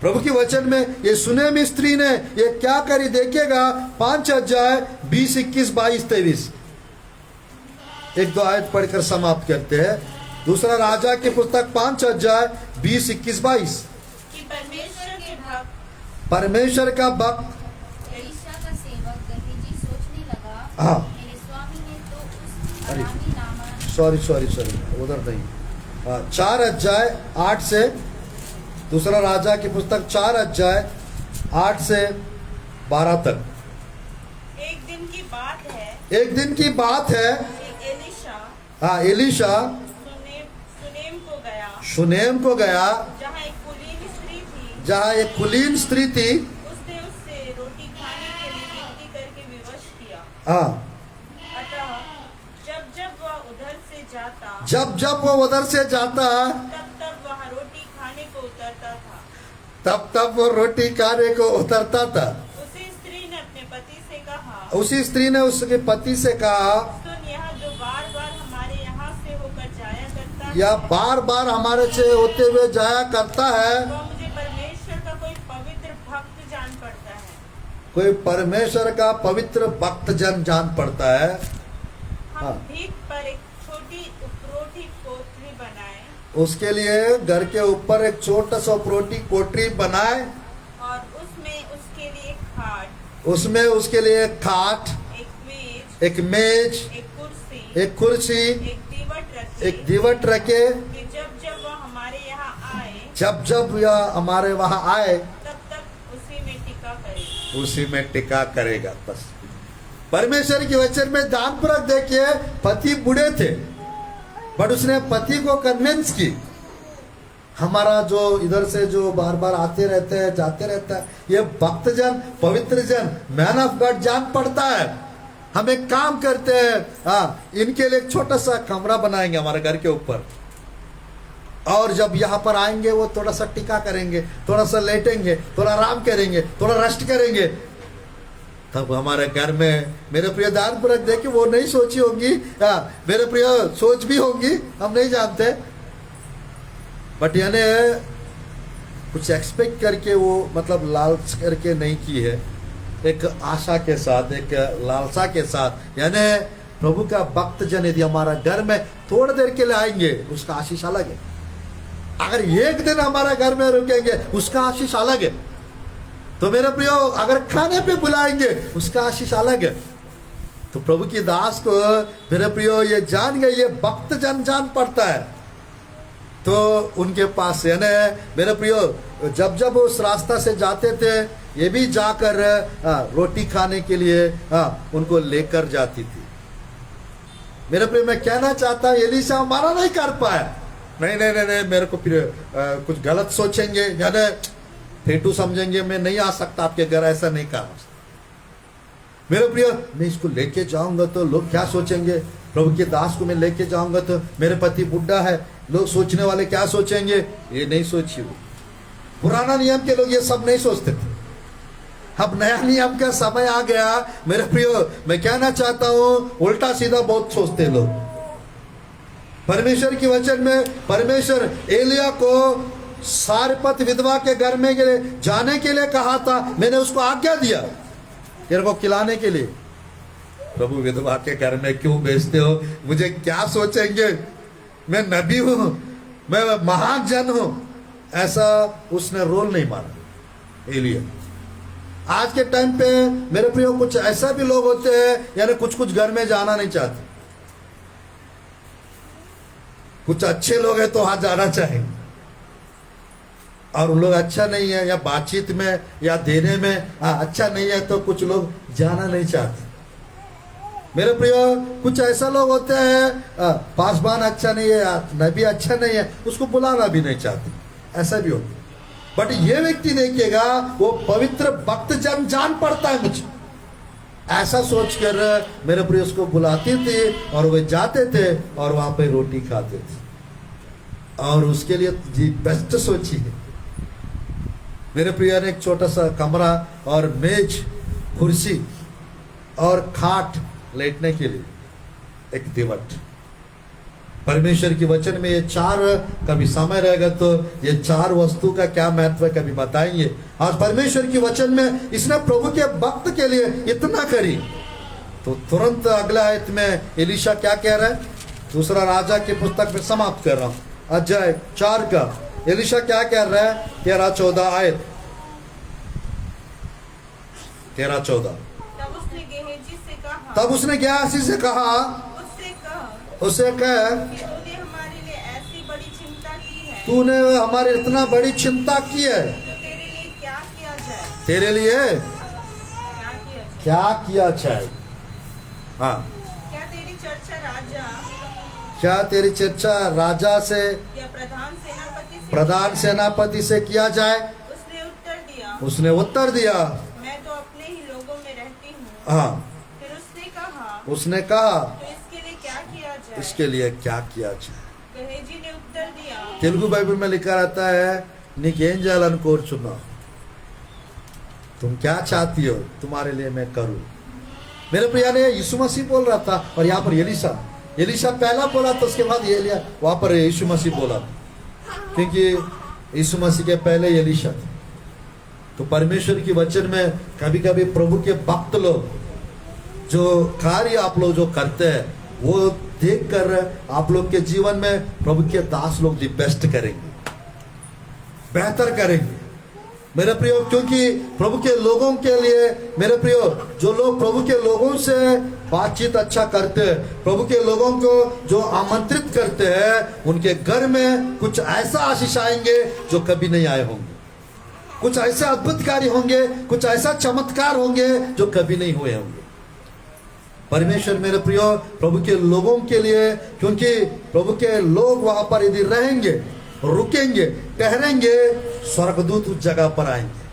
प्रभु की वचन में ये सुनेमी स्त्री ने ये क्या करी देखिएगा, 5 अध्याय 20, 21, 22, 23 1-2 आयत पढ़कर समाप्त करते हैं। दूसरा राजा की पुस्तक 5 अध्याय 20, 21, 22 कि परमेश्वर का भक्त एलीशा का सेवक गहजी सोचने लगा, हाँ। मेरे स्वामी ने तो उस अरामी नामक सॉरी उधर नहीं, 4 अध्याय 8 से, दूसरा राजा की पुस्तक 4 अध्याय 8 से 12 तक। एक दिन की बात है एक दिन की बात है, कि एलीशा सुनेम को गया जहाँ एक जहाँ कुलीन स्त्री थी। उसने उससे रोटी खाने के लिए विनती करके विवश किया। हाँ, अतः जब जब वह उधर से जाता जब वो उधर से जाता तब वह रोटी खाने को उतरता था। तब वो रोटी खाने को उतरता था। उसी स्त्री ने अपने पति से कहा, उसी स्त्री ने उसके पति से कहा, सुन, यह जो बार बार हमारे यहाँ से होकर जाया करता है, या बार बार हमारे से होते हुए जाया करता है, वह मुझे परमेश्वर का कोई पवित्र भक्त जान पड़ता है। कोई परमेश्वर का पवित्र भक्त जन जान पड़ता है। हम हाँ। भीख पर एक छोटी उपरोटी कोठरी बनाए उसके लिए घर के ऊपर एक छोटा सा उपरोटी कोठरी बनाए, और उसमें उसके लिए एक खाट, उसमें उसके लिए एक खाट, एक मेज, एक कुर्सी, एक एक दीवट रखे, कि जब जब वह हमारे यहाँ आए जब यह हमारे वहां आए तब उसी में टिका करे। उसी में टिका करेगा। बस परमेश्वर की वचन में ध्यानपूर्वक देखिए, पति बूढ़े थे बट उसने पति को कन्विंस की। हमारा जो इधर से जो बार बार आते रहते हैं जाते रहता है, ये भक्त जन, पवित्र जन, मैन ऑफ गॉड जान पड़ता है। हम एक काम करते हैं, हाँ, इनके लिए एक छोटा सा कमरा बनाएंगे हमारे घर के ऊपर, और जब यहाँ पर आएंगे वो थोड़ा सा टिका करेंगे, थोड़ा सा लेटेंगे, थोड़ा आराम करेंगे, थोड़ा रेस्ट करेंगे। तब हमारे घर में मेरे प्रिय ध्यानपूर्वक देखिए, वो नहीं सोची होंगी, मेरे प्रिय सोच भी होंगी, हम नहीं जानते, बट यानी कुछ एक्सपेक्ट करके वो मतलब लालच करके नहीं की है, एक आशा के साथ, एक लालसा के साथ। यानी प्रभु का भक्त जन यदि हमारा घर में थोड़ी देर के लिए आएंगे उसका आशीष अलग है। अगर एक दिन हमारा घर में रुकेंगे उसका आशीष अलग है। तो मेरे प्रियो अगर खाने पे बुलाएंगे उसका आशीष अलग है। तो प्रभु की दास को मेरे प्रियो ये जान गए, ये भक्त जन जान पड़ता है। तो उनके पास यानी मेरे प्रियो जब उस रास्ता से जाते थे, ये भी जाकर रोटी खाने के लिए उनको लेकर जाती थी। मेरे प्रियो मैं कहना चाहता हूं, एलीशा हमारा नहीं कर पाया, नहीं नहीं नहीं नहीं, मेरे को फिर कुछ गलत सोचेंगे या नहीं फेटू समझेंगे, मैं नहीं आ सकता आपके घर, ऐसा नहीं कहा। मेरे प्रिय, मैं इसको लेके जाऊंगा तो लोग क्या सोचेंगे, प्रभु के दास को मैं लेके जाऊंगा तो मेरे पति बुढ़ा है, लोग सोचने वाले क्या सोचेंगे, ये नहीं सोचिए। पुराना नियम के लोग ये सब नहीं सोचते थे। अब नया नियम का समय आ गया। मेरे प्रियो, मैं कहना चाहता हूं, उल्टा सीधा बहुत सोचते लोग। परमेश्वर की वचन में परमेश्वर एलिया को सारपत विधवा के घर में जाने के लिए कहा था, मैंने उसको आज्ञा दिया तेरे को खिलाने के लिए। प्रभु विधवा के घर में क्यों भेजते हो, मुझे क्या सोचेंगे, मैं नबी हूं, मैं महान जन हूं, ऐसा उसने रोल नहीं माना एलिया। आज के टाइम पे मेरे प्रियो कुछ ऐसा भी लोग होते हैं, यानी कुछ कुछ घर में जाना नहीं चाहते। कुछ अच्छे लोग हैं तो वहां जाना चाहेंगे, और उन लोग अच्छा नहीं है या बातचीत में या देने में अच्छा नहीं है तो कुछ लोग जाना नहीं चाहते। मेरे प्रियो, कुछ ऐसा लोग होते हैं पासवान अच्छा नहीं है, नबी अच्छा नहीं है, उसको बुलाना भी नहीं चाहते, ऐसा भी होता है। बट ये व्यक्ति देखिएगा, वो पवित्र भक्त जन जान पड़ता है मुझे, ऐसा सोचकर मेरे प्रिय उसको बुलाते थे और वे जाते थे और वहां पे रोटी खाते थे, और उसके लिए जी बेस्ट सोची है। मेरे प्रिय ने एक छोटा सा कमरा और मेज, कुर्सी और खाट लेटने के लिए, एक दिवट। परमेश्वर की वचन में ये चार, कभी समय रहेगा तो ये चार वस्तु का क्या महत्व है कभी बताएंगे। आज परमेश्वर की वचन में इसने प्रभु के भक्त के लिए इतना करी, तो तुरंत अगला आयत में एलीशा क्या कह रहा है, दूसरा राजा की पुस्तक में समाप्त कर रहा हूं, अध्याय 4 का एलीशा क्या कह रहा है, 13-14 आयत, 13-14। तब उसने गेहजी से कहा, तब उसने गेहाजी से कहा, उसे कह कि तूने हमारे लिए ऐसी बड़ी चिंता की है, तूने हमारी इतना बड़ी चिंता की है, तो तेरे लिए क्या किया जाए, तेरे लिए क्या किया जाए? क्या किया जाए। हाँ, क्या तेरी चर्चा राजा क्या तेरी चर्चा राजा से, या प्रधान सेनापति से किया जाए। उसने उत्तर दिया, मैं तो अपने ही लोगों में रहती हूँ। हाँ। फिर उसने कहा तो इसके लिए क्या किया जाए? इसके लिए क्या किया जाए। गेहजी ने उत्तर दिया, तेलुगु बाइबल में लिखा रहता है, नीकें जालन कोरचुन्ना, तुम क्या चाहती हो तुम्हारे लिए मैं करूं। मेरे प्रिया ने यीशु मसीह बोल रहा था, और यहाँ पर एलीशा पहला बोला तो उसके बाद एलिया, वहां पर यीशु मसीह बोला, क्योंकि यीशु मसीह के पहले एलीशा थे। तो परमेश्वर की वचन में कभी कभी प्रभु के भक्त लोग जो कार्य आप लोग जो करते हैं, वो देखकर आप लोग के जीवन में प्रभु के दास लोग दी बेस्ट करेंगे, बेहतर करेंगे मेरे प्रियो। क्योंकि प्रभु के लोगों के लिए मेरे प्रियो, जो लोग प्रभु के लोगों से बातचीत अच्छा करते हैं, प्रभु के लोगों को जो आमंत्रित करते हैं, उनके घर में कुछ ऐसा आशीष आएंगे जो कभी नहीं आए होंगे, कुछ ऐसे अद्भुत कार्य होंगे, कुछ ऐसा चमत्कार होंगे जो कभी नहीं हुए होंगे। परमेश्वर मेरे प्रियो प्रभु के लोगों के लिए, क्योंकि प्रभु के लोग वहां पर यदि रहेंगे, रुकेंगे, ठहरेंगे, स्वर्गदूत उस जगह पर आएंगे।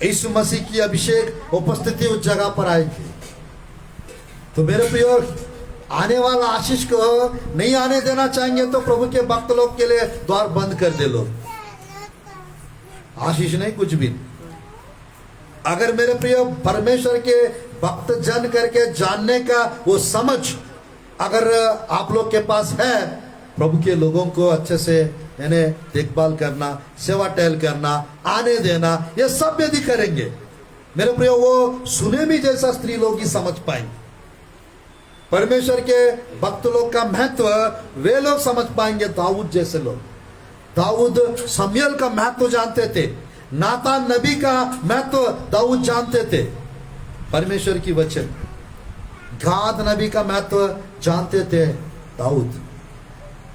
यीशु मसीह की अभिषेक उपस्थिति उस जगह पर आएगी। तो मेरे प्रियो, आने वाला आशीष को नहीं आने देना चाहेंगे तो प्रभु के भक्त लोग के लिए द्वार बंद कर दे लो, आशीष नहीं कुछ भी। अगर मेरे प्रियो परमेश्वर के भक्त जन करके जानने का वो समझ अगर आप लोग के पास है, प्रभु के लोगों को अच्छे से यानी देखभाल करना, सेवा टहल करना, आने देना, ये सब यदि करेंगे मेरे प्रियो, वो सुने भी जैसा स्त्री लोग ही समझ पाएंगे। परमेश्वर के भक्त लोग का महत्व वे लोग समझ पाएंगे, दाऊद जैसे लोग। दाऊद शमूएल का महत्व जानते थे, नातान नबी का महत्व दाऊद जानते थे। परमेश्वर की वचन, गाद नबी का महत्व जानते थे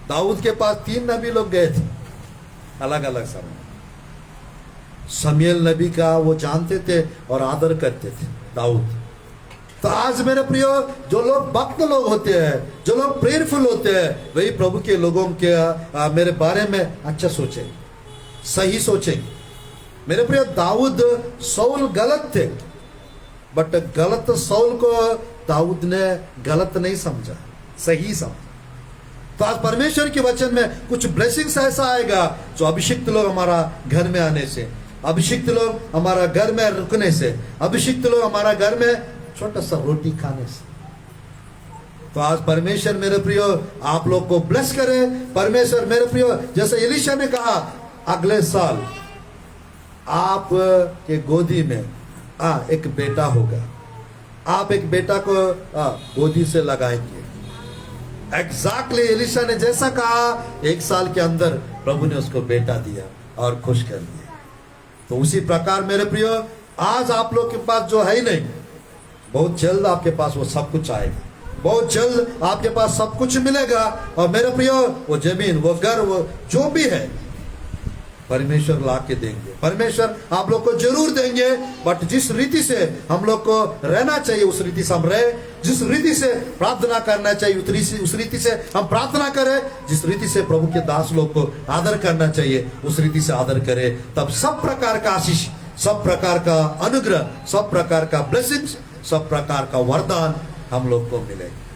दाऊद के पास 3 नबी लोग गए थे अलग अलग समय। शमूएल नबी का वो जानते थे और आदर करते थे दाऊद। तो आज मेरे प्रियो, जो लोग भक्त लोग होते हैं, जो लोग प्रेयरफुल होते हैं, वही प्रभु के लोगों के मेरे बारे में अच्छा सोचेंगे, सही सोचेंगे। मेरे प्रियो, दाऊद सौल गलत थे, बट गलत सौल को दाऊद ने गलत नहीं समझा, सही समझा। तो आज परमेश्वर के वचन में कुछ ब्लेसिंग्स ऐसा आएगा जो अभिषिक्त लोग हमारा घर में आने से, अभिषिक्त लोग हमारा घर में रुकने से, अभिषिक्त लोग हमारा घर में छोटा सा रोटी खाने से। तो आज परमेश्वर मेरे प्रियो आप लोग को ब्लेस करे। परमेश्वर मेरे प्रियो, जैसे एलीशा ने कहा, अगले साल आप के गोदी में एक बेटा होगा, आप एक बेटा को गोदी से लगाएंगे। एग्जैक्टली एलीशा ने जैसा कहा, 1 साल के अंदर प्रभु ने उसको बेटा दिया और खुश कर दिया। तो उसी प्रकार मेरे प्रियो, आज आप लोग के पास जो है ही नहीं, बहुत जल्द आपके पास वो सब कुछ आएगा, बहुत जल्द आपके पास सब कुछ मिलेगा। और मेरे प्रियो, वो जमीन, वो घर, वो जो भी है, परमेश्वर ला के देंगे, परमेश्वर आप लोग को जरूर देंगे। बट जिस रीति से हम लोग को रहना चाहिए उस रीति से हम रहे, जिस रीति से प्रार्थना करना चाहिए उस रीति से हम प्रार्थना करें, जिस रीति से प्रभु के दास लोग को आदर करना चाहिए उस रीति से आदर करें। तब सब प्रकार का आशीष, सब प्रकार का अनुग्रह, सब प्रकार का ब्लेसिंग्स, सब प्रकार का वरदान हम लोग को मिलेगा।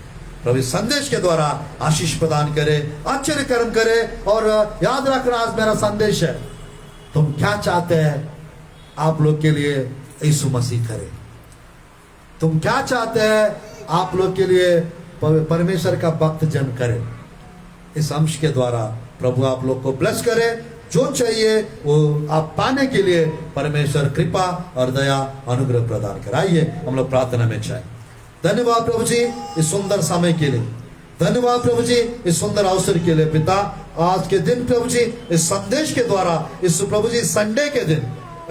प्रभु इस संदेश के द्वारा आशीष प्रदान करे, आश्चर्य कर्म करे। और याद रखना, आज मेरा संदेश है, तुम क्या चाहते हैं आप लोग के लिए यीशु मसीह करे। तुम क्या चाहते हैं आप लोग के लिए परमेश्वर का भक्त जन करे। इस अंश के द्वारा प्रभु आप लोग को ब्लेस करे। जो चाहिए वो आप पाने के लिए परमेश्वर कृपा और दया अनुग्रह प्रदान करे। आइए हम लोग प्रार्थना में जाएं। धन्यवाद प्रभु जी इस सुंदर समय के लिए, धन्यवाद प्रभु जी इस सुंदर अवसर के लिए। पिता, आज के दिन प्रभु जी इस संदेश के द्वारा, इस प्रभु जी संडे के दिन,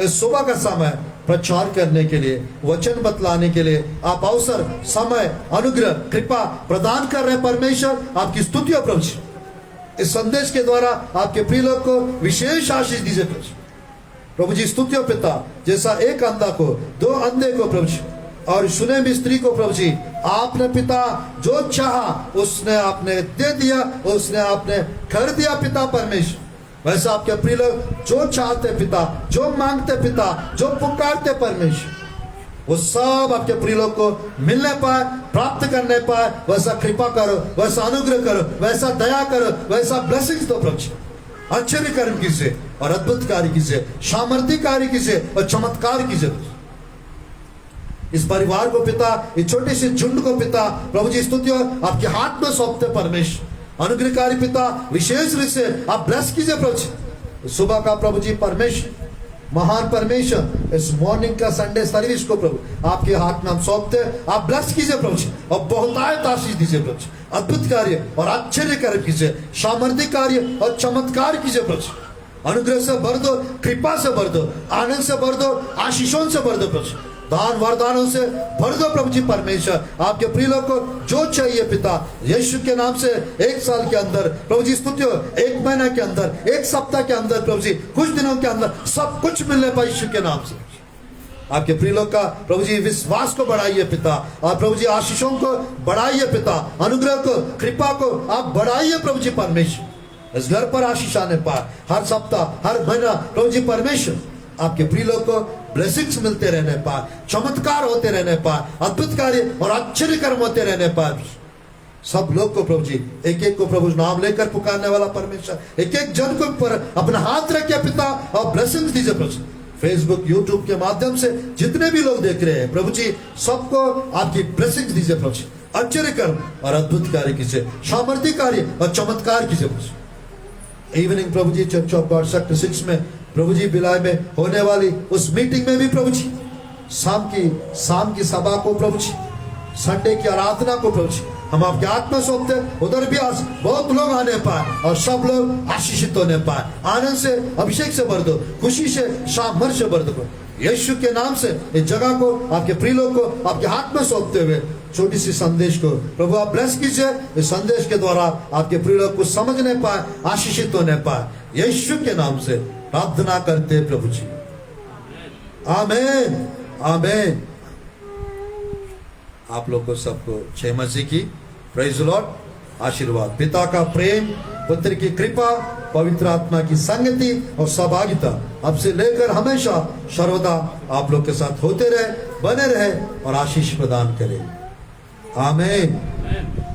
इस सुबह का समय प्रचार करने के लिए, वचन बतलाने के लिए आप अवसर, समय, अनुग्रह, कृपा प्रदान कर रहे परमेश्वर, आपकी स्तुति हो प्रभु जी। इस संदेश के द्वारा आपके प्रिय लोग को विशेष आशीष दीजिए प्रभु जी। स्तुति हो पिता, जैसा एक अंधा को, 2 अंधे को प्रभु जी, और सुने भी स्त्री को प्रभु जी, आपने पिता जो चाहा उसने आपने दे दिया, उसने आपने कर दिया पिता परमेश्वर। वैसे आपके प्रिय लोग जो चाहते पिता, जो मांगते पिता, जो पुकारते परमेश्वर, वो सब आपके प्रिय लोग को मिलने पाए, प्राप्त करने पाए। वैसा कृपा करो, वैसा अनुग्रह करो, वैसा दया करो, वैसा ब्लेसिंग्स दो प्रभु जी। आश्चर्य कर्म कीजिए और अद्भुत कार्य कीजिए, सामर्थ्य कार्य कीजिए और चमत्कार कीजिए। इस परिवार को पिता, इस छोटे से झुंड को पिता, प्रभु जी स्तुति हो, आपके हाथ में सौंपते परमेश्वर। अनुग्रहकारी पिता, विशेष रूप से आप ब्लेस कीजिए प्रभु जी। सुबह का प्रभु जी परमेश्वर, महान परमेश्वर, इस मॉर्निंग का संडे सर्विस को प्रभु आपके हाथ में हम सौंपते, आप ब्लेस कीजिए प्रभु जी और बहुतायत आशीष दीजिए प्रभु जी। अद्भुत कार्य और आश्चर्य कार्य कीजिए, सामर्थ्य कार्य और चमत्कार कीजिए प्रभु जी। अनुग्रह से भर दो, कृपा से भर दो, आनंद से भर दो, आशीषों से भर दो प्रभु जी। दान वरदानों से भर दो प्रभु जी परमेश्वर। आपके प्रिय लोग को जो चाहिए पिता, यीशु के नाम से 1 साल के अंदर प्रभु जी स्तुति हो, 1 महीना के अंदर, 1 सप्ताह के अंदर प्रभु जी, कुछ दिनों के अंदर सब कुछ मिलने पाए यीशु के नाम से। आपके प्रिय लोग का प्रभु जी विश्वास को बढ़ाइए पिता, और प्रभु जी आशीषों को बढ़ाइए पिता, अनुग्रह को, कृपा को आप बढ़ाइए प्रभु जी परमेश्वर। इस घर पर आशीष आने पाए, हर सप्ताह, हर महीना प्रभु जी परमेश्वर आपके प्रिय लोग को ब्लेसिंग्स मिलते रहने पाए, चमत्कार होते रहने पाए, अद्भुत कार्य और आश्चर्य कर्म होते रहने पाए। सब लोग को प्रभु जी, एक एक को प्रभु नाम लेकर पुकारने वाला परमेश्वर, एक एक जन को पर अपना हाथ रखे पिता और ब्लेसिंग्स दीजिए प्रभु जी। फेसबुक, यूट्यूब के माध्यम से जितने भी लोग देख रहे हैं प्रभु जी, सबको आपकी ब्लेसिंग्स दीजिए प्रभु जी। आश्चर्य कर्म और अद्भुत कार्य कीजिए, सामर्थ्य कार्य और चमत्कार कीजिए प्रभु जी। इवनिंग प्रभु जी चर्च ऑफ गॉड सेक्टर 6 में प्रभु जी बिलाय में होने वाली उस मीटिंग में भी प्रभु जी, शाम की सभा को प्रभु जी, संडे की आराधना को प्रभु जी हम आपके हाथ में सौंपते। उधर भी आज बहुत लोग आने पाए और सब लोग आशीषित होने पाए। आनंद से, अभिषेक से भर दो, खुशी से, सामर्थ्य से भर दो। यीशु के नाम से इस जगह को, आपके प्रिय लोग को आपके हाथ में सौंपते हुए छोटी सी संदेश को प्रभु आप ब्लेस कीजिए। इस संदेश के द्वारा आपके प्रिय लोग को समझने पाए, आशीषित होने पाए। यीशु के नाम से प्रार्थना करते प्रभु जी, आमीन, आमीन, आप लोग को सबको जय मसीह की, प्रेज द लॉर्ड। आशीर्वाद, पिता का प्रेम, पुत्र की कृपा, पवित्र आत्मा की संगति और सहभागिता अब से लेकर हमेशा सर्वदा आप लोग के साथ होते रहे, बने रहे और आशीष प्रदान करे। आमीन।